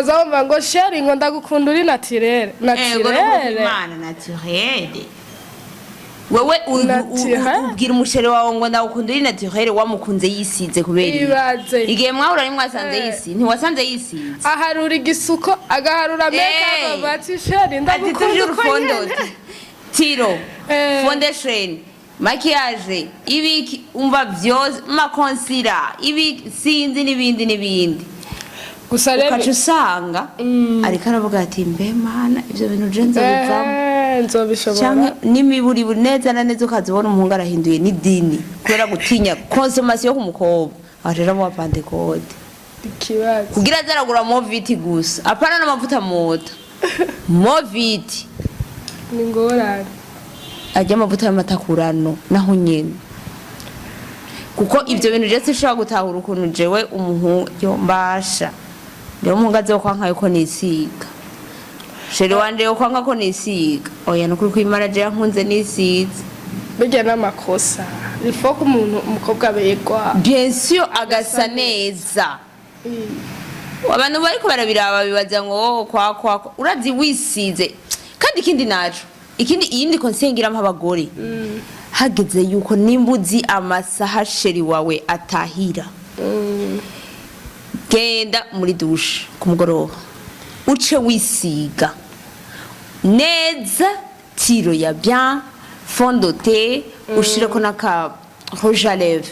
azamba ngo sheri ngo ndagukunda uri naturel Imana naturel wewe ubwira umusheri wawe ngo ndagukunda uri naturel wamukunze yisize kubera igihe mwahura ni mwasanze yisi ntiwasanze yisize aharura igisuko agaharura makeup bati sheri ndagukunda urufondote tiro foundation maquillage ibiki umva vyose makonsira ibiki sinzi nibindi gusa rero ukacusanga ariko aravuga ati mbe mana ivyo bintu je nzobivamo nzobishobora n'imiburi neza na neza ukazibona umuhungu arahinduye n'idini kubera gutinya consommation yo kumukobwa arera mu Pentecote ikibazo kugira zaragura moviti gusa apana n'amavuta mota moviti ni ngorane ajya amavuta y'amatakurano naho nyene kuko ivyo bintu je sishobora gutahura ukuntu jewe umuhungu yo mbasha rero umuhungu azo kwanka yuko nisiga sheri wanje yo kwanka ko nisiga oya nukuri kwimara je yankunze nisize bijya n'amakosa ifo ko umuntu umukobwa begwa bien sûr agasa neza abantu bariko barabiraba bibaza ngo kwa urazi wisize kandi ikindi naco ikindi iyindi konsengira mpabagore hageze yuko nimbuzi amasaha sheri wawe atahira genda muri douche kumugoroba uce wisiga neza tiro ya bien fond de thé ushire ko naka rouge à lèvres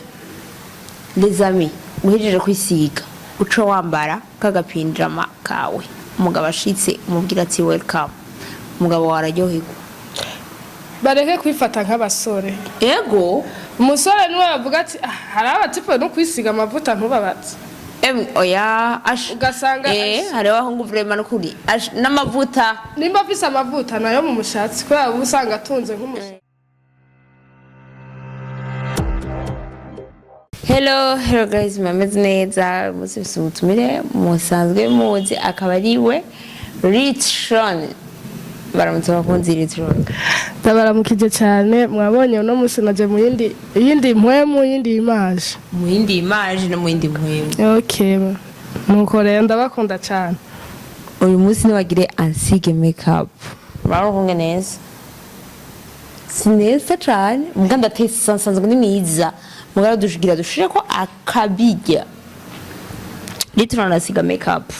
les amis uhejeje kwisiga uce wambara kagapinjama kawe umugabo ashitse umubwira ati welcome umugabo wararyoherwa bareke kwifata nk'abasore ego umusore niwe yavuga ati hari abatipe no kwisiga amavuta ntubabatse oya ugasanga hari abahungu vraiment n'ukuri n'amavuta nimba afise amavuta nayo mu mushatsi ko yaba usanga atunze nk'umushatsi. Hello guys, mameze neza musifise umutumire musanzwe muzi akaba ariwe Richron baramutse Abakunzi Richron ndabaramukije cyane mwabonye no musi naje mu yindi mpwemu yindi image no mu yindi mpwemu okay nuko rero ndabakunda cyane uyu munsi niwagire ansige makeup baronke neza sineza cyane muganda tesa sanzwe ni mwiza mugara dushigira dushire ko akabijya Richron asiga makeup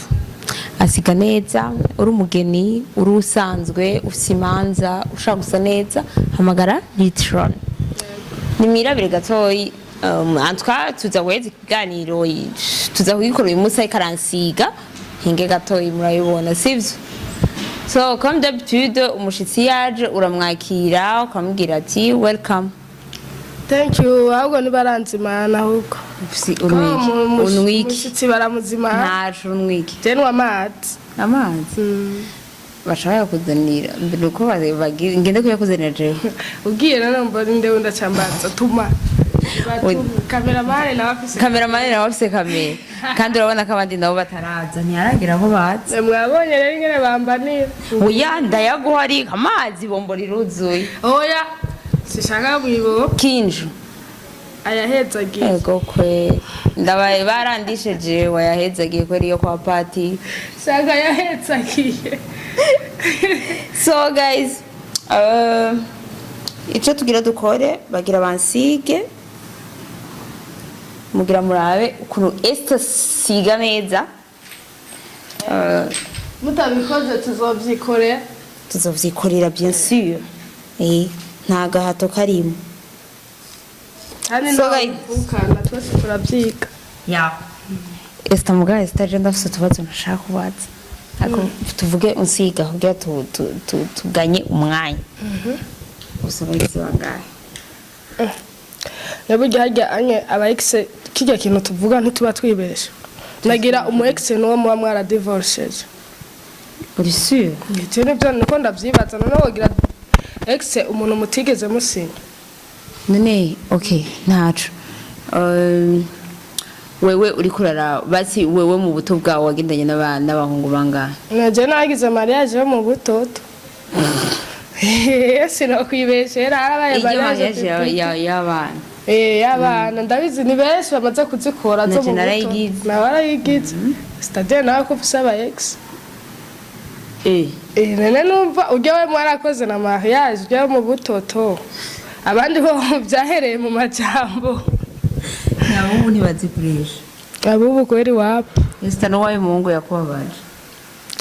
asiga neza uri umugeni uri usanzwe usimanza ushaka gusa neza hamagara Richron ni mirabire gatoyi antwa tuza wezi kiganiro tuza kugikora uyu munsi karansiga hinge gatoyi murayibona sivyo so comme d'habitude umushitsi yaje uramwakira ukamubwira ati welcome thank you ahubwo nibaranzimana ahubwo unwiki umushitsi baramuzimana ntacu unwiki tenwa amazi bashaka kuzanira mbere uko ngende kuyakuzanira jewe ugiye nano mbona ndewe ndacambaza tuma kameramani nawe afise kamera kandi urabona ko abandi nabo bataraza ntiyaragira aho baza mwabonye rero ingene bambanira oya ndayaguha ari amazi bombo riruzuye oya sishaka mwibo kinju ayahezagiye ego kwe ndabaye barandishe jewe ayahezagiye kweri yo kwa party shaka yahezagiye so guys ico tugira dukore bagira bansige mugira murabe ukuntu esta siga neza mutabikoze tuzovyikorera bien sûr nta gahato karimo so ukana twese turabyiga esta muga esta je ndafite tubazo nashaka kubaza ako tuvuge unsiga kugira tuganye umwanya usabagize bangahe yaburya hajya anye aba ex kijya kintu tuvuga ntituba twibesha nagira umu ex no muba mwara divorced uri sûr cyane byo nuko ndavyibaza none wogira ex umuntu mutigeze musinya none okay ntacu wewe uri kurara basi wewe mu buto bwawe wagendanye n'abahungu bangahe naje nagize mariage yo mu butoto sino kwibeshera arabaye mariage y'abana y'abana ndabizi ni benshi bamaze kuzikora zo mu buto narayigize nabarayigize c'est-à-dire nawe ko ufise aba ex eh nene numva ujya we mwarakoze na mariage ujya mu butoto abandi bo byahereye mu majambo nabo ntibazikuresha abubu kweri wapi Esther no wawe Mungu yakubabaje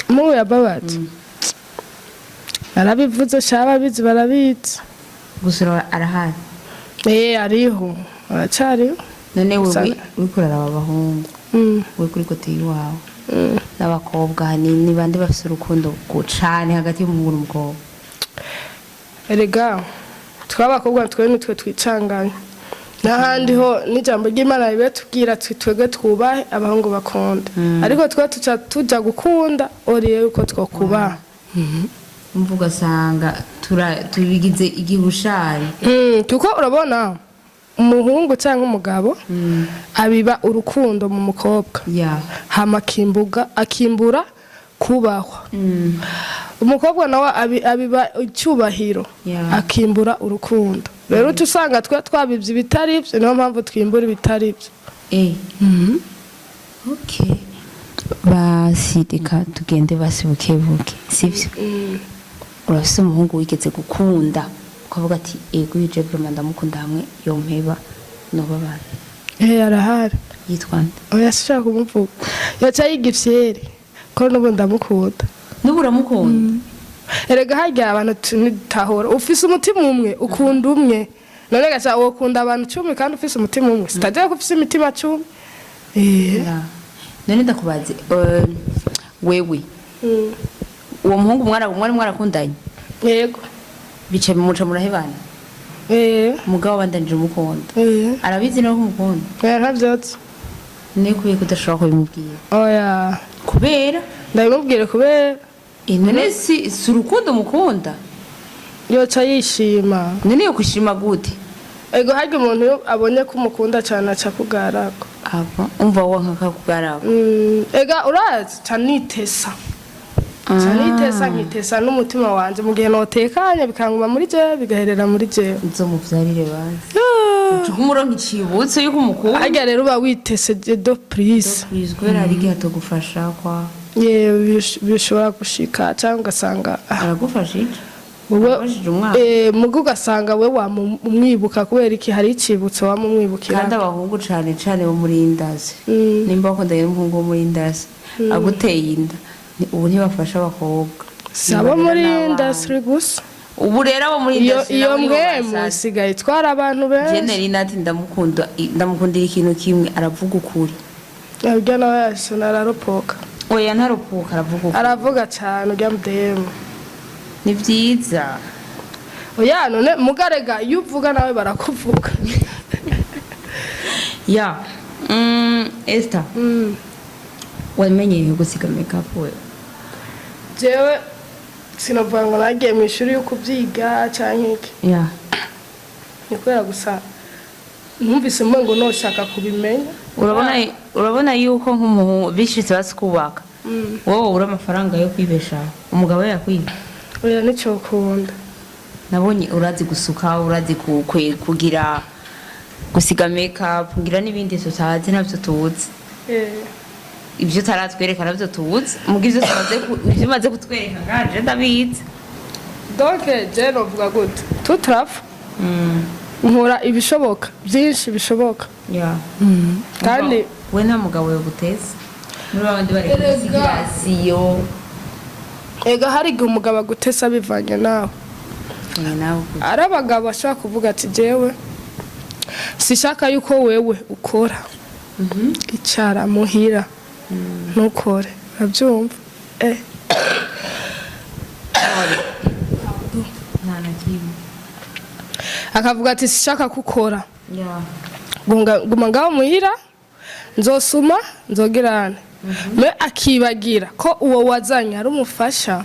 mu yababaje Arabivuze shaba bizi barabizi gusura arahari ariho aracariho none wewe wikorera abahungu we kuri kote iwawe n'abakobwa ni bande bafise urukundo cyane hagati y'umuhungu n'umukobwa erega twabakobwa twe nitwe twicanganye n'ahandi ho n'ijambo ry'Imana ribe tubwira twebwe twubahe abahungu bakunda ariko twe tuja gukunda oriye yuko twokubaha mvuga sanga tubigize igihushari kuko urabona umuhungu cyangwa umugabo abiba urukundo mu mukobwa hama akimbura kubahwa umukobwa nawe abiba icyubahiro akimbura urukundo rero tusanga twe twabibye ibitari byo niyo mpamvu twimbura ibitari byo okay basidika tugende basibukebuke sivyo urafise umuhungu wigeze gukunda ukavuga ati ego yije vraiment ndamukunda hamwe yompeba nobabana arahari yitwa nde oya sishaka kumuvuga yoca yigifyeri ko nubu ndamukunda nubu uramukunda erega harya abantu tunitahora ufise umutima umwe ukunda umwe none gacha wokunda abantu 10 kandi ufise umutima umwe sitaje ko ufise imitima 10 none ndakubaze wewe uwo muhungu mwarakundanye yego bice muca murahebana mugabo bandanije umukunda arabizi no kumukunda ntavyotse nikuye kudashobora kubimubwira oya kubera ndabimubwire kubera none si urukundo mukunda yoca yishima none yo kushima gute ego harya umuntu abonye ko umukunda cyane aca kugarako aba umva wo nkakakugarako ega urazi canitesa canitesa nkitesa n'umutima wanje mu gihe notekanye bikanguma muri je bigaherera muri je nzo muvyarire bazi umurongo icibutse yuko umukunda harya rero uba witese do prise kubera ari gihe atogufasha kwa bishobora gushika cyangwa ugasanga aragufasha iki mugu ugasanga we wamumwibuka kubera iki hari icibutso wamumwibukira kandi abahungu cane bo muri indazi nimba bakundanye n'umuhungu wo muri indazi aguteye inda ubu ntibafasha abakobwa sabo muri industry gusa ubu rero abo muri industry iyo mwemu sigaye itwara abantu benshi jeneri nati ndamukundira ikintu kimwe aravuga ukuri urya nawe yasona araropoka oya ntaropoka aravuga ukuri aravuga cyane urya mudemu ni vyiza oya none mugarega iyo uvuga nawe barakuvuga ya Esther wamenye gusiga makeup we jewe sinavuga ngo nagiye mu ishuri yo kubyiga cyangwa iki ni kubera gusa numvise ngo noshaka kubimenya urabona yuko nk'umuhungu bishitse basikubaka wowe ura amafaranga yo kwibesha umugabo yakwiba oya nicyo kunda nabonye urazi gusuka urazi kugira gusiga makeup ngira n'ibindi tutazi nabyo tuzi ibyo taratwereka nabyo tuzi mugize ibyo maze kutwereka ngaje ndabizi donc je novuga gute tutrafu nkora ibishoboka byinshi bishoboka kandi we nta mugabo yo guteza muri babandi bari kusigirasiyo ega hari igihe umugabo agutesa bivanye nawe ari abagabo bashobora kuvuga ati jewe sishaka yuko wewe ukora icara muhira ntukore urabyumva akavuga ati sishaka kukora guma ngaho muhira nzosuma nzogirane me akibagira ko uwo wazanye ari umufasha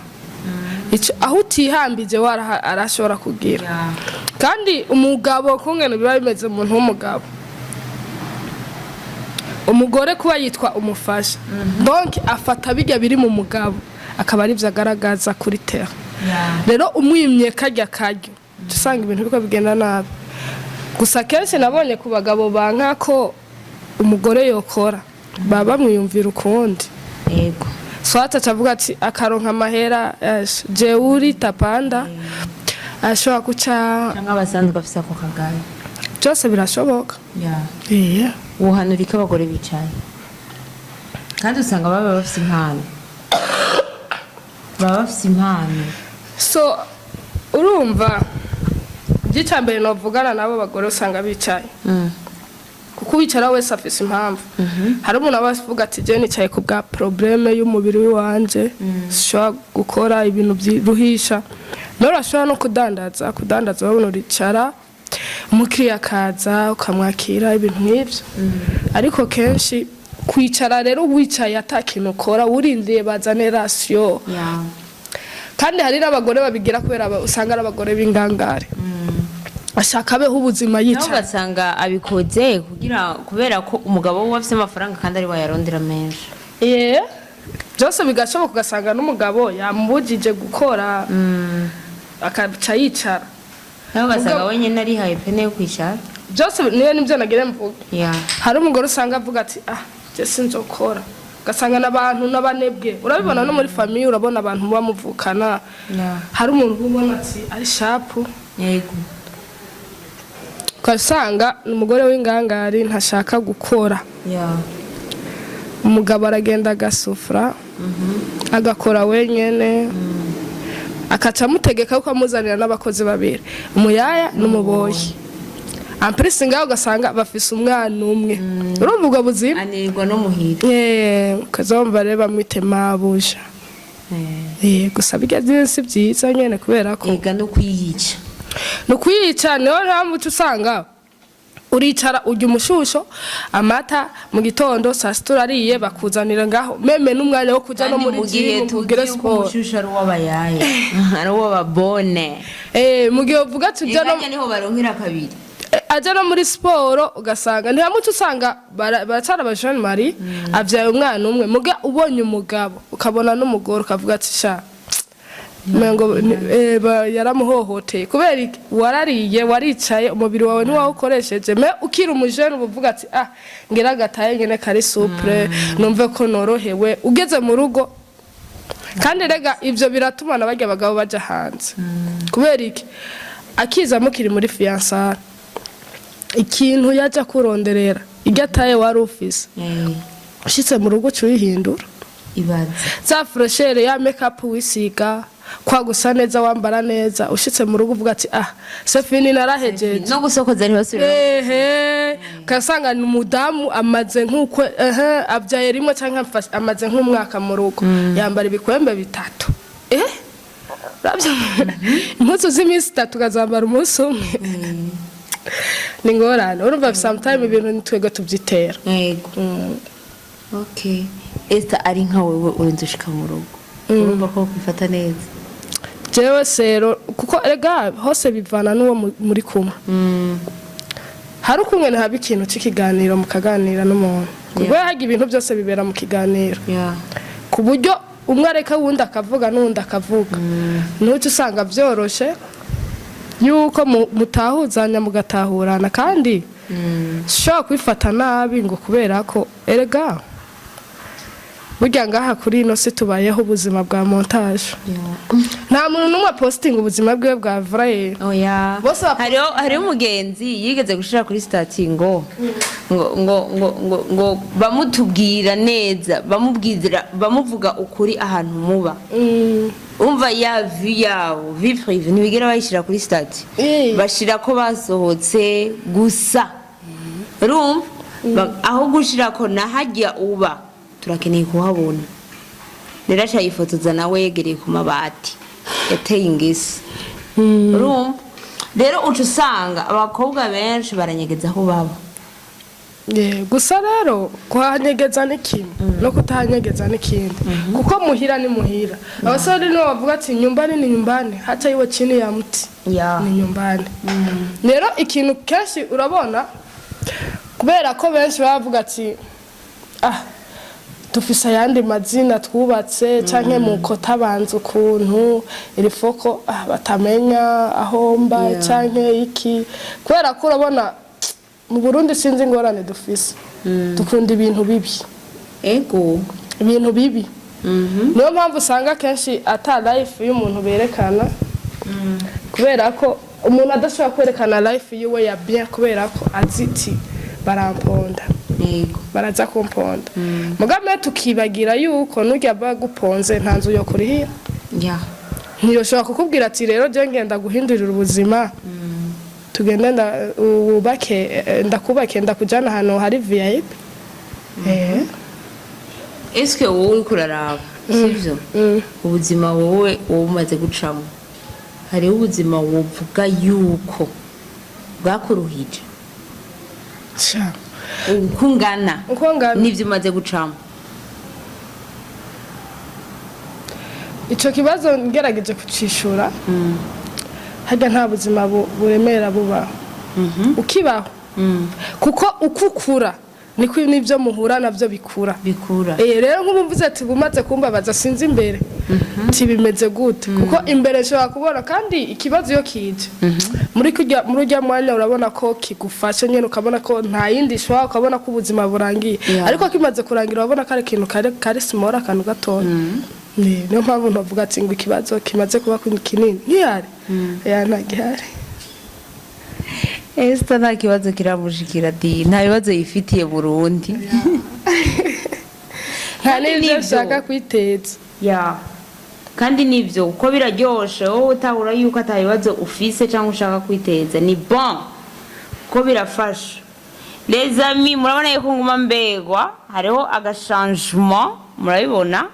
aho utihambije arashobora kugira kandi umugabo kungene biba bimeze umuntu w'umugabo umugore kuba yitwa umufasha donc afata bijya biri mu mugabo akaba ari byo agaragaza kuri terre rero umwimye kajya kajyo usanga ibintu biko bigenda nabi gusa kenshi nabonye ku bagabo banka ko umugore yokora baba bamwiyumvira ukundi yego swata cavuga ati akaronka amahera jeuri tapanda ashobora kuca cyangwa abasanzwe bafise ako kagari byose birashoboka uhanura ko abagore bicaye kandi usanga baba bafise impano so urumva by'icambere novugana nabo bagore usanga bicaye kuko bicara wese afise impamvu hari umuntu abavuga ati je nicaye ku bwa probleme y'umubiri wanje shobora gukora ibintu byiruhisha noro ashobora no kudandaza babona uricara umukiriya akaza ukamwakira ibintu nk'ibyo ariko kenshi kwicara rero wicaye atakintu ukora urindiye bazane rasiyo kandi hari n'abagore babigira kubera usanga ari abagore b'ingangare ashaka abeho ubuzima yicaye ugasanga abikoze kubera ko umugabo we afite amafaranga kandi ari wayarondera menshi byose bigashoboka ugasanga n'umugabo yamubujije gukora akaca yicara nawe ugasanga wenyine arihaye pene yo kwicara byose niyo nibyo nagire mvuga hari umugore usanga avuga ati je sinzokora ugasanga n'abantu n'abanebwe urabibona no muri famiye urabona abantu bamuvukana hari umuntu ubona ati ari shapu yego ugasanga umugore w'ingangari ntashaka gukora umugabo aragenda agasufura agakora wenyine akaca amutegeka ko amuzanira n'abakozi babiri umuyaya n'umuboyi ampirisi ngaho ugasanga bafise umwana umwe urumva ubwo buzima anirwa no muhira ukazumva rero bamwite mabuja gusa bijya byinshi byiza nyine kubera ko no kuyica niyo mpamvu uca usanga uricara urya umushusho amata mu gitondo saa sita urariye bakuzanira ngaho meme n'umwanya wo kujya no muri jimu mugire siporo umushusho ari uw'abayaye ari uw'ababone mu gihe uvuga tujya no niho baronkera kabiri ajya no muri siporo ugasanga ntihamuce usanga baracara abajene mari abyaye umwana umwe muga ubonye umugabo ukabona n'umugore ukavuga ati sha mengo yaramuhohoteye kubera warariye waricaye umubiri wawe ntiwawukoresheje me ukira umujene uvuga ati ngira gataye nyene kari supre numve ko norohewe ugeze mu rugo kandi rega ivyo biratuma n'abarya abagabo baja hanze kubera iki akiza mukiri muri fiancare ikintu yaja kuronderera igataye wari ufise ushitse mu rugo cyuyihindura ibaze za freshere ya makeup wisiga kwa gusa neza wambara neza ushitse mu rugo uvuga ati sefini narahejeje no gusokoza ari hose kasanga ni umudamu amaze nk'uko abyaye rimwe cyangwa amaze nk'umwaka mu rugo yambara ibikwembe bitatu rabyo impuzu z'iminsi 3 ukazambara umunsi umwe ni ngorane urumva sometime ibintu nitwego tubyitera yego okay esta ari nka wewe urinze ushika mu rugo urumva ko kwifata neza jewe sero kuko ega hose bivana n'uwo muri kumwe hari ukumwe haba ikintu cy'ikiganiro mukaganira n'umuntu kuko yaga ibintu byose bibera mu kiganiro ku buryo umwe areka wundi akavuga n'undi akavuga n'ucyo usanga byoroshe yuko mutahuzanya mugatahurana kandi shobora kwifata nabi ngo kubera ko erega burya ngaha kuri ino si tubayeho ubuzima bwa montage nta muntu n'umwe posting ubuzima bwe bwa vrai hariho umugenzi yigeze gushira kuri stati ngo bamutubwira neza bamuvuga ukuri ahantu muba umva ya vi yawo vi prive ntibigera bayishira kuri stati bashira ko basohotse gusa urumva aho gushira ko nahajya uba turakeneye kuhabona neracha yifotoza nawe yegereye ku mabati yateye ingisi urumva rero uca usanga abakobwa benshi baranyegeza aho baba gusa rero kuhanyegeza n'ikintu no kutahanyegeza n'ikindi kuko muhira ni muhira abasore nibo bavuga ati nyumbani ni nyumbani hata iwe chini ya mti ni nyumbani rero ikintu kenshi urabona kubera ko benshi bavuga ati tufise ayandi mazina twubatse canke muko tabanze ukuntu iri foko batamenya aho mba canke iki kubera ko urabona mu Burundi sinzi ingorane dufise dukunda ibintu bibi ibintu bibi niyo mpamvu usanga kenshi ata life y'umuntu berekana kubera ko umuntu adashobora kwerekana life yiwe ya bien kubera ko aziti baramponda yego baraza kumponda mugambe tukibagira yuko nujya baguponze ntanzu yo kurihira ntiyoshobora kukubwira ati rero je ngenda guhindurira ubuzima tugende ndakubake ndakujana hano hari VIP eske wowe uri kuraraba sivyo ubuzima wowe umaze gucamo hari ubuzima wovuga yuko bwakuruhije ukungana nivyo umaze gucamo ico kibazo ngerageje kucishura hajya nta buzima buremera bubaho ukibaho kuko ukukura niko nivyo muhura navyo bikura rero nk'umvuze ati bumaze kumbabaza sinzi imbere tibimeze gute kuko imbere nshobora kubona kandi ikibazo yo kije muri urya mwanya urabona ko kigufashe nyene ukabona ko nta yindi shwa ukabona ko ubuzima burangiye ariko kimaze kurangira urabona ko ari ikintu kari small akantu gatoya niyo mpamvu ntavuga ati ngo ikibazo kimaze kuba kinini ntihari ntagihari Esta nta kibazo kiramushikira di nta bibazo yifitiye Burundi nta n'ibyo ushaka kwiteza kandi nivyo uko biraryoshe wowe utahura yuko atabibazo ufise cyangwa ushaka kwiteza ni bon ko birafasha les amis murabona yuko nguma mbegwa hariho agachangement murabibona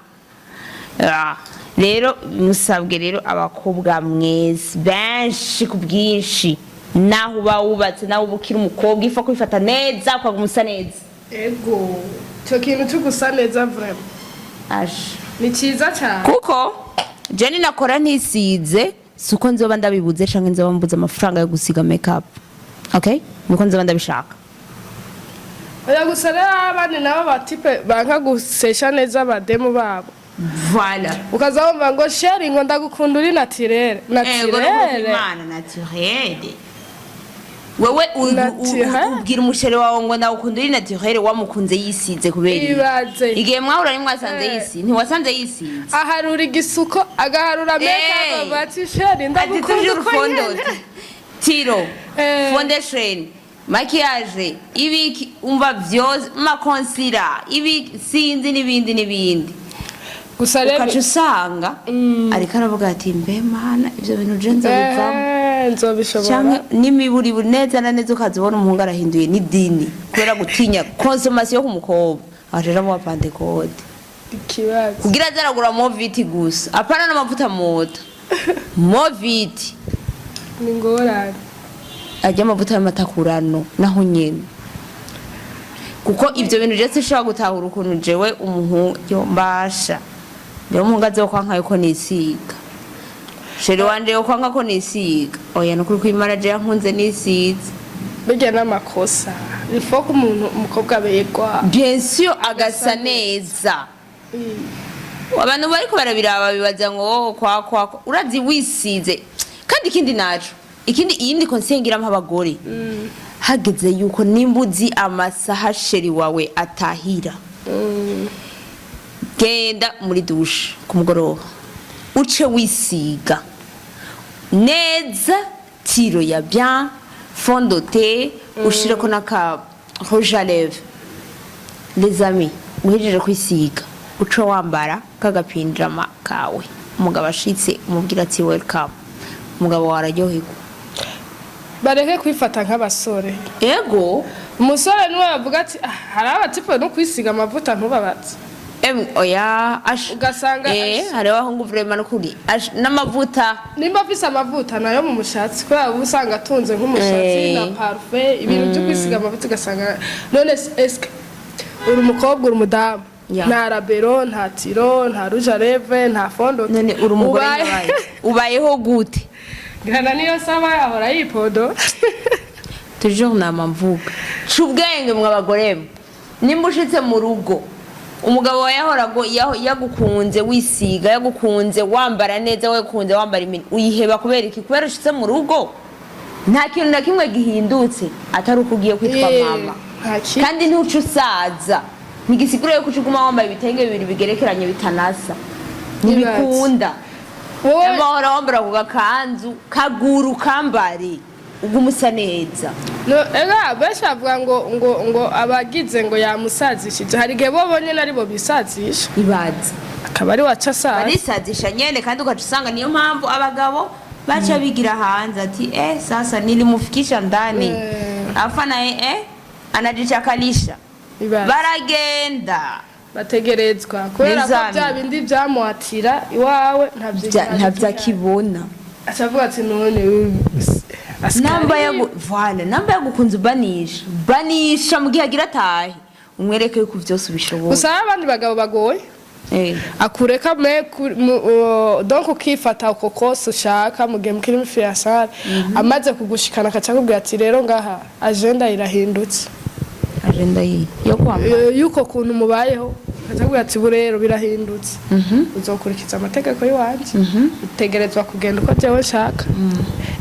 rero musabwe rero abakobwa mwese benshi ku bwinshi naho bawubatse naho ubukira umukobwa ifa kwifata neza kwagumusa neza ego cyo kintu cyo gusa neza vraiment ni cyiza cyane kuko Jenny nakora ntisize suko nzoba ndabibuze canke nzoba mbuze amafaranga yo gusiga makeup okay nuko nzoba ndabishaka oya gusa rero abandi nabo batipe banka gusesha neza abademu babo voilà ukazabumva ngo sharing ngo ndagukunda uri naturel wewe ubwira umusheri wawe ngo ndagukunda uri naturel wamukunze yisize kubera igihe mwahura ni mwasanze yisi ntiwasanze yisize aharura igisuko agaharura makeup bati sharing ndagukunda urufondo tiro foundation maquillage ibiki umva vyose makonsira ibiki sinzi nibindi gusa rero ukacusanga ariko aravuga ati mbe mana ivyo bintu je nzabivamo nzobishobora cyangwa nimiburi neza na neza ukazibona umuhungu arahinduye ni dini kubera gutinya consommation ku mukobwa ajeje mu Pentecote ikibazo kugira zaragura moviti gusa apana n'amavuta moto moviti ni ngorane ajya amavuta y'amatakurano naho nyene kuko ivyo bintu je sishaka gutahura ukuntu jewe umuhungu yo mbasha rero umuhungu azokwanka yuko nisiga sheri wanje yo kwanga ko nisiga oya nukuri kwimara je yankunze nisize bijya n'amakosa ifo ko umuntu umukobwa begwa bien sûr agasa neza abantu bariko barabiraba bibaza ngo kwa urazi wisize kandi ikindi naco iyindi konsengira mpabagore hageze yuko nimbuzi amasaha sheri wawe atahira genda muri douche kumugoroba uce wisiga neza tiro ya bien fond de teint ushireko naka rouge à lèvres les amis muhejeje kwisiga uce wambara kagapinjama kawe umugabo ashitse umubwira ati welcome umugabo wararyoherwa bareke kwifata nk'abasore ego umusore niwe yavuga ati hari abatipe no kwisiga amavuta ntubabatse oya ugasanga hari abahungu vraiment nukuri n'amavuta nimba afise amavuta nayo mu mushatsi kubera usanga atunze nk'umushatsi na parfait ibintu byo kwisiga amavuta ugasanga none eske uri umukobwa uri umudamu nta rabero nta tiro nta rouge à lèvres nta fond de teint none uri umugore ubayeho gute gana niyo saba yahora yipodo toujours namamvuga cubwenge mwabagore nimba ushitse mu rugo umugabo wayahorago yagukunze wisiga yagukunze wambara neza wagukunze wambara imini uyiheba kubera iki kubera ushitse mu rugo nta kintu na kimwe gihindutse atari ukugiye kwitwa mama kandi ntucu usaza ntigisigura yuko uguma wambaye ibitenge bibiri bigerekeranye bitanasa ntibikunda amahora wambara ku gakanzu kaguru kambare uguma usa neza ega benshi bavuga ngo abagize ngo yamusazishije hari igihe bo bonyine aribo bisazisha ibaze akaba ari waca asaza barisazisha nyene kandi ugaca usanga niyo mpamvu abagabo bacha bigira hanze ati sasa nilimufikisha ndani afa naye anajichakalisha baragenda bategerezwa kubera ko bya bindi byamuhatira iwawe ntavyakibona acavuga ati none namba yagukunze banisha mu gihe agira atahe umwereke yuko vyose ubishoboye gusa abandi bagabo bagoye akureka donc ukifata uko kose ushaka mu gihe mukiri mu fiasare amaze kugushikana akaca akubwira ati rero ngaha agenda irahindutse agenda yo kwambara yuko kuntu mubayeho akaca akubwira ati burero birahindutse uzokurikiza amategeko y'uwanje utegerezwa kugenda uko jewe nshaka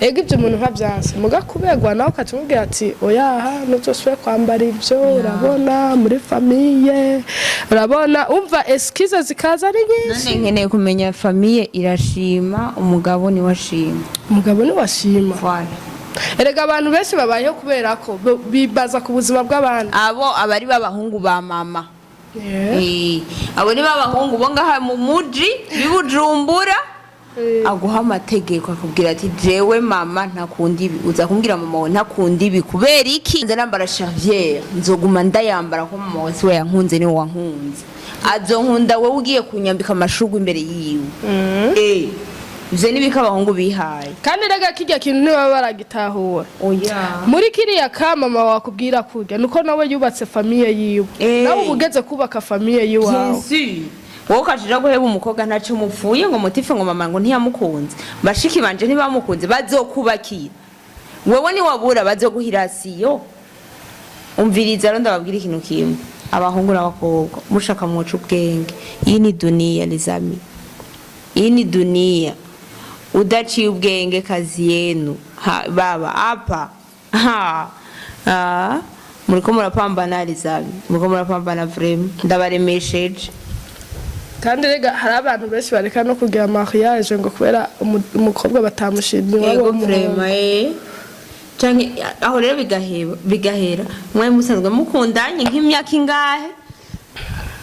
ego ibyo umuntu nkabyanse muga kuberwa nawe ukaca umubwira ati oyaha ntuzosubire kwambara ibyo urabona muri famiye urabona umva eskize zikaza ari nyinshi none nkeneye kumenya famiye irashima umugabo ni washima erega abantu benshi babayeho kubera ko bibaza ku buzima bw'abandi abo abari b'abahungu ba mama abo ni b'abahungu bo ngaha mu muji bibujumbura aguha amategeko akubwira ati jewe mama ntakundi ibi uza kumbwira mama we ntakundi ibi kubera iki nze nambara Xavier nzoguma ndayambara ko mama wese we yankunze ni wankunze azonkunda we ugiye kunyambika amashugwe imbere yiwe ivyo nibika abahungu bihaye kandi rega kijya kintu niba baragitahura muri kiriya ka mama wakubwira kurya nuko nawe yubatse famiye yiwe nawe ubugeze kubaka famiye yiwawe wowe ukajira guheba umukobwa ntacyo mupfuye ngo mutife ngo mama ngo ntiyamukunze bashiki banje ntibamukunze bazokubakira wewe ni wabura bazoguhirasiyo umviriza rero ndababwira ikintu kimwe abahungu n'abakobwa mushaka mwoca ubwenge iyi ni dunia lizami iyi ni dunia udaciye ubwenge kazi yenu baba hapa muriko murapambana lizami muriko murapambana vrema ndabaremesheje kandi rega hari abantu benshi bareka no kugira mariage ngo kubera umukobwa batamushimye wabo vrema canke aho rero bigahera mwe musanzwe mukundanye nk'imyaka ingahe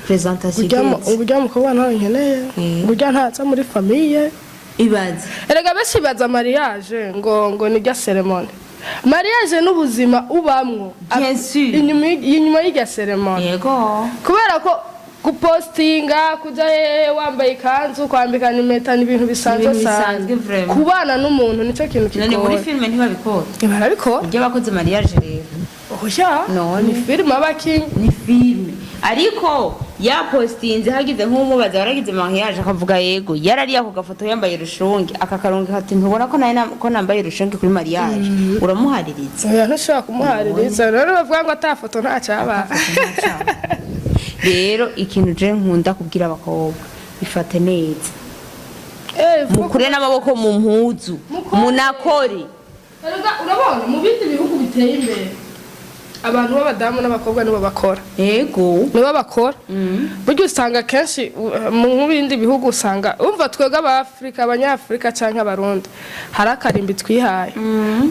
presentation uburyo umukobwa nawe nkeneye uburyo ntaza muri famille ibaze erega benshi baza mariage ngo ni rya ceremony mariage n'ubuzima ubamwo inyuma y'irya ceremony yego kubera ko kupostinga kuja wambaye ikanzu kwambikana impeta n'ibintu bisanzwe kubana n'umuntu nico kintu kigoye muri filme ntibabikora barabikora ujye bakoze mariage rero ni filme abakinyi ni filme ariko yapostinze hagize nk'umubaza waragize mariage akavuga yego yarari yako gafoto yambaye rushungi akakaronga ati ntubona ko nambaye rushungi kuri mariage uramuhaririza ntushobora kumuhaririza rero bavuga ngo atafoto ntacaba rero ikintu je nkunda kubwira abakobwa bifate neza mukure n'amaboko mu mpuzu munakore urabona mu bindi bihugu biteye imbere abantu b'abadamu n'abakobwa nibo bakora nibo bakora buryo usanga kenshi mu bindi bihugu usanga umva twebwe abafrika abanyafrika canke abarundi hari akarimbi twihaye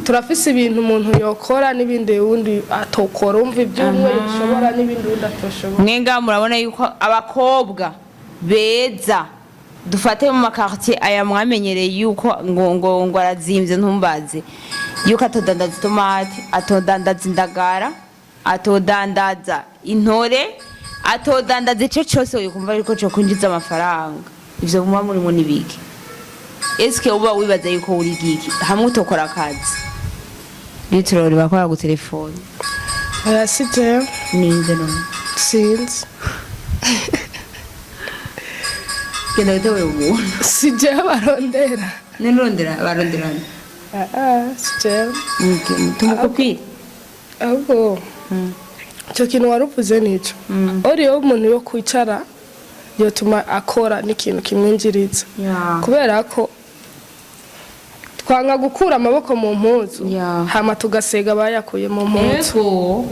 turafise ibintu umuntu yokora n'ibindi wundi atokora umva ibyumwe bishobora n'ibindi wundi atoshobora mwenga murabona yuko abakobwa beza dufate mu makartier aya mwamenyereye yuko ngo arazimvye ntumbaze yuko atodandaza itomati atodandaza indagara atodandaza intore atodandaza ico cose ukumva yuko cyo kwinjiza amafaranga ivyo muba murimo nibiki eske uba wibaza yuko uri giki hamwe utokora akazi niturori bakora ku telefone arasite ninze no sinzi kenda utawe ubu sije barondera baronderana sije tumukopi ahubwo cyo kintu waruvuze nico uriyo umuntu yo kwicara yotuma akora n'ikintu kimwinjiriza kubera ko twanga gukura amaboko mu mpuzu hama tugasega bayakuye mu mpuzu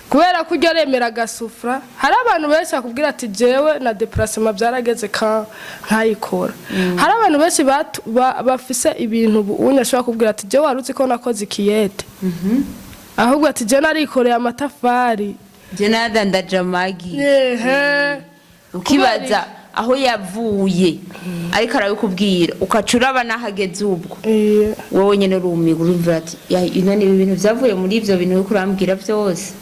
kubera ko ujya remera agasufura hari abantu benshi bakubwira ati jewe na deplacement byarageze nkayikora hari abantu benshi bafise ibintu unyashobora kubwira ati jewe waruzi ko nakoze ikiyete ahubwo ati jewe narikoreye amatafari je nadandaje amagi ukibaza aho yavuye ariko arabikubwira ukacuraba nahageze ubwo wowe nyene rumiga urumva ati ino ni ibintu byavuye muri ivyo bintu uriko urambwira byose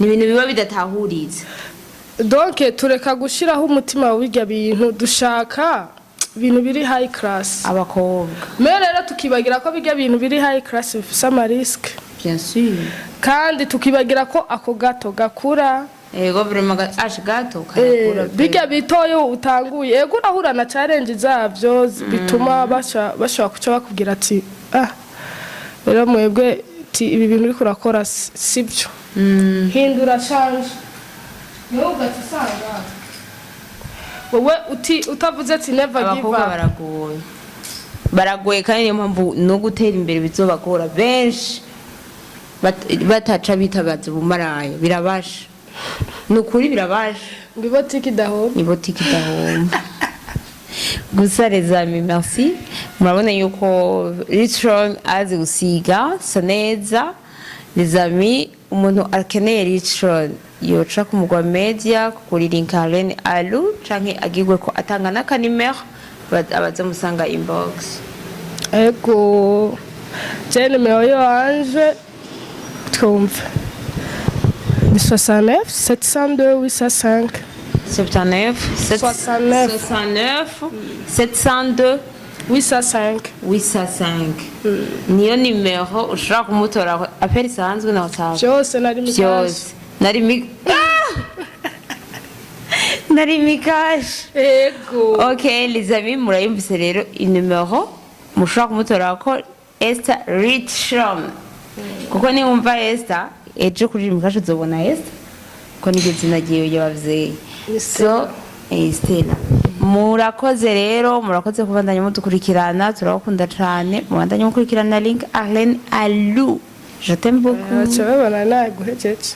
ni ibintu biba bidatahuriza donc tureka gushiraho umutima w'irya bintu dushaka ibintu biri high class abakobwa rero tukibagira ko bijya bintu biri high class bifise ama risk bien sûr kandi tukibagira ko ako gato gakura ego vraiment gato karakura bijya bitoyo utanguye ego urahura na challenge zavyo bituma bashaka kuca bakubwira ati rero mwebwe ibi bintu uri kurakora sibyo hindura change no gatsanga wowe utavuze ati never give up baragoye kandi niyo mpamvu no gutera imbere bizobagora benshi bataca bitagaza ubumaraya birabasha nukuri birabasha ngibotiki dahomba gusa les amis merci murabona yuko Richron azi gusiga saneza les amis umuntu akeneye Richron yoca ku mugwa media kuri link Aren Alu canke agirwe ko atanga na kanimero abaza musanga inbox ego je numero yo anje twumve 69 702 805 79 702 805 niyo nimero ushobora kumutora apeli sanzwe na WhatsApp Vyose nari mikash ego okay les amis murayumvise rero inimero mushobora kumutora ko Esther Richron kuko ni umva Esther ejo kuri mikash uzobona Esther ko nige zinagiye yabavyeyi so Esther murakoze rero murakoze kubandanya mudukurikirana turabakunda cyane mubandanye mukurikirana link Aren Alu je t'aime beaucoup cyabana naguhejeje